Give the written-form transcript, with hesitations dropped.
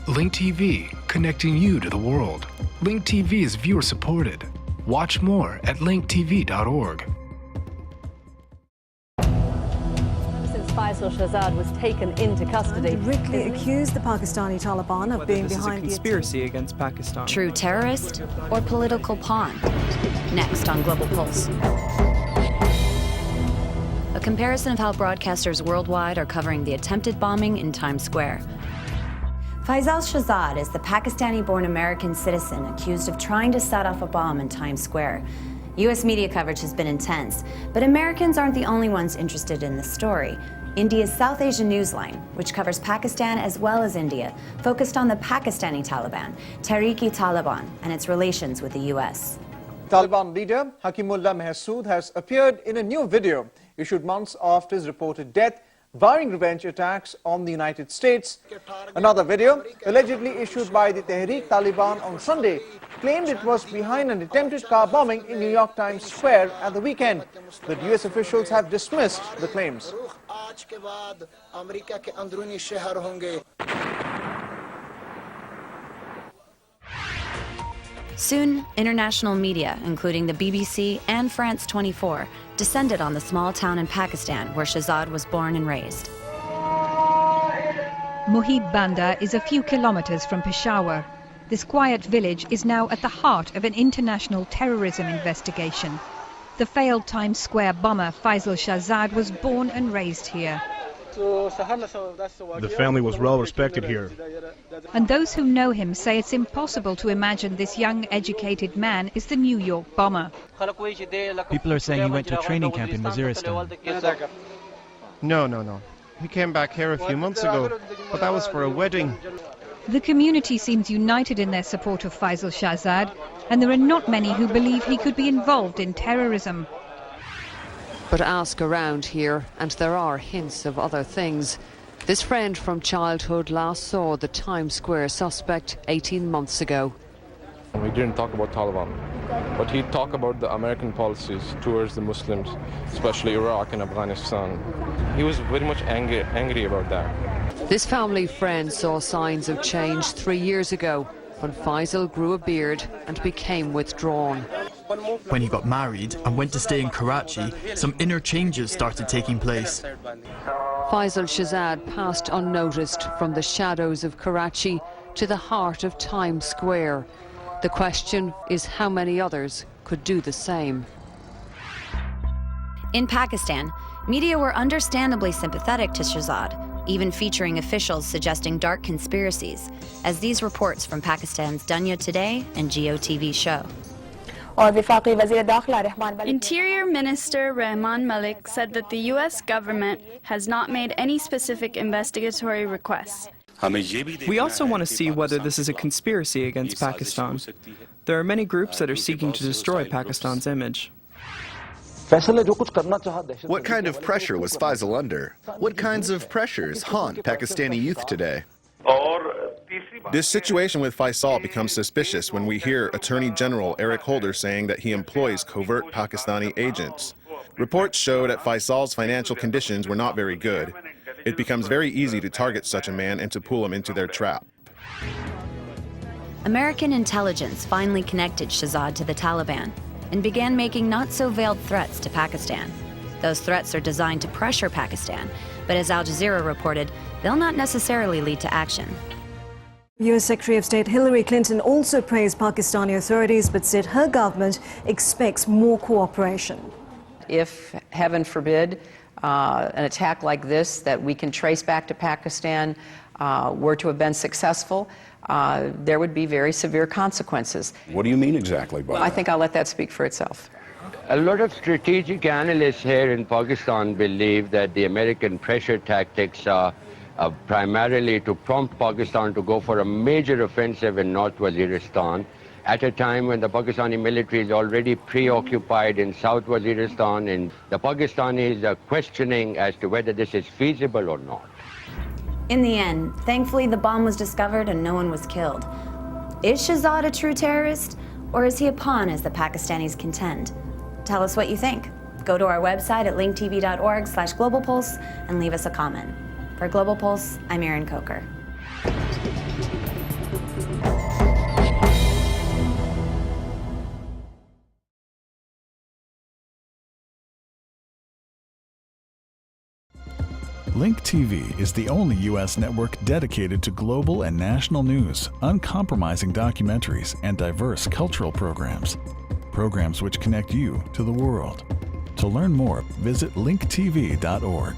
Link TV, connecting you to the world. Link TV is viewer supported. Watch more at linktv.org. Since Faisal Shahzad was taken into custody, directly accused the Pakistani Taliban of being behind the conspiracy against Pakistan. True terrorist or political pawn? Next on Global Pulse. A comparison of how broadcasters worldwide are covering the attempted bombing in Times Square. Faisal Shahzad is the Pakistani-born American citizen accused of trying to set off a bomb in Times Square. U.S. media coverage has been intense, but Americans aren't the only ones interested in this story. India's South Asian Newsline, which covers Pakistan as well as India, focused on the Pakistani Taliban, Tehreek-e-Taliban, and its relations with the U.S. Taliban leader Hakimullah Mahsood has appeared in a new video issued months after his reported death, vowing revenge attacks on the United States. Another video, allegedly issued by the Tehreek-Taliban on Sunday, claimed it was behind an attempted car bombing in New York Times Square at the weekend. But US officials have dismissed the claims. Soon, international media, including the BBC and France 24, descended on the small town in Pakistan where Shahzad was born and raised. Muhib Bandar is a few kilometers from Peshawar. This quiet village is now at the heart of an international terrorism investigation. The failed Times Square bomber Faisal Shahzad was born and raised here. The family was well respected here. And those who know him say it's impossible to imagine this young, educated man is the New York bomber. People are saying he went to a training camp in Waziristan. No. He came back here a few months ago, but that was for a wedding. The community seems united in their support of Faisal Shahzad, and there are not many who believe he could be involved in terrorism. But ask around here, and there are hints of other things. This friend from childhood last saw the Times Square suspect 18 months ago. We didn't talk about Taliban, but he talked about the American policies towards the Muslims, especially Iraq and Afghanistan. He was very much angry about that. This family friend saw signs of change 3 years ago when Faisal grew a beard and became withdrawn. When he got married and went to stay in Karachi, some inner changes started taking place. Faisal Shahzad passed unnoticed from the shadows of Karachi to the heart of Times Square. The question is how many others could do the same. In Pakistan, media were understandably sympathetic to Shahzad, even featuring officials suggesting dark conspiracies, as these reports from Pakistan's Dunya Today and GeoTV show. Interior Minister Rahman Malik said that the U.S. government has not made any specific investigatory requests. We also want to see whether this is a conspiracy against Pakistan. There are many groups that are seeking to destroy Pakistan's image. What kind of pressure was Faisal under? What kinds of pressures haunt Pakistani youth today? This situation with Faisal becomes suspicious when we hear Attorney General Eric Holder saying that he employs covert Pakistani agents. Reports show that Faisal's financial conditions were not very good. It becomes very easy to target such a man and to pull him into their trap. American intelligence finally connected Shahzad to the Taliban and began making not-so-veiled threats to Pakistan. Those threats are designed to pressure Pakistan, but as Al Jazeera reported, they'll not necessarily lead to action. U.S. Secretary of State Hillary Clinton also praised Pakistani authorities but said her government expects more cooperation. If, heaven forbid, an attack like this that we can trace back to Pakistan were to have been successful, there would be very severe consequences. What do you mean exactly by that? I think I'll let that speak for itself. A lot of strategic analysts here in Pakistan believe that the American pressure tactics are primarily to prompt Pakistan to go for a major offensive in North Waziristan at a time when the Pakistani military is already preoccupied in South Waziristan, and the Pakistanis are questioning as to whether this is feasible or not. In the end, thankfully the bomb was discovered and no one was killed. Is Shahzad a true terrorist, or is he a pawn as the Pakistanis contend? Tell us what you think. Go to our website at linktv.org/globalpulse and leave us a comment. For Global Pulse, I'm Erin Coker. Link TV is the only U.S. network dedicated to global and national news, uncompromising documentaries, and diverse cultural programs. Programs which connect you to the world. To learn more, visit linktv.org.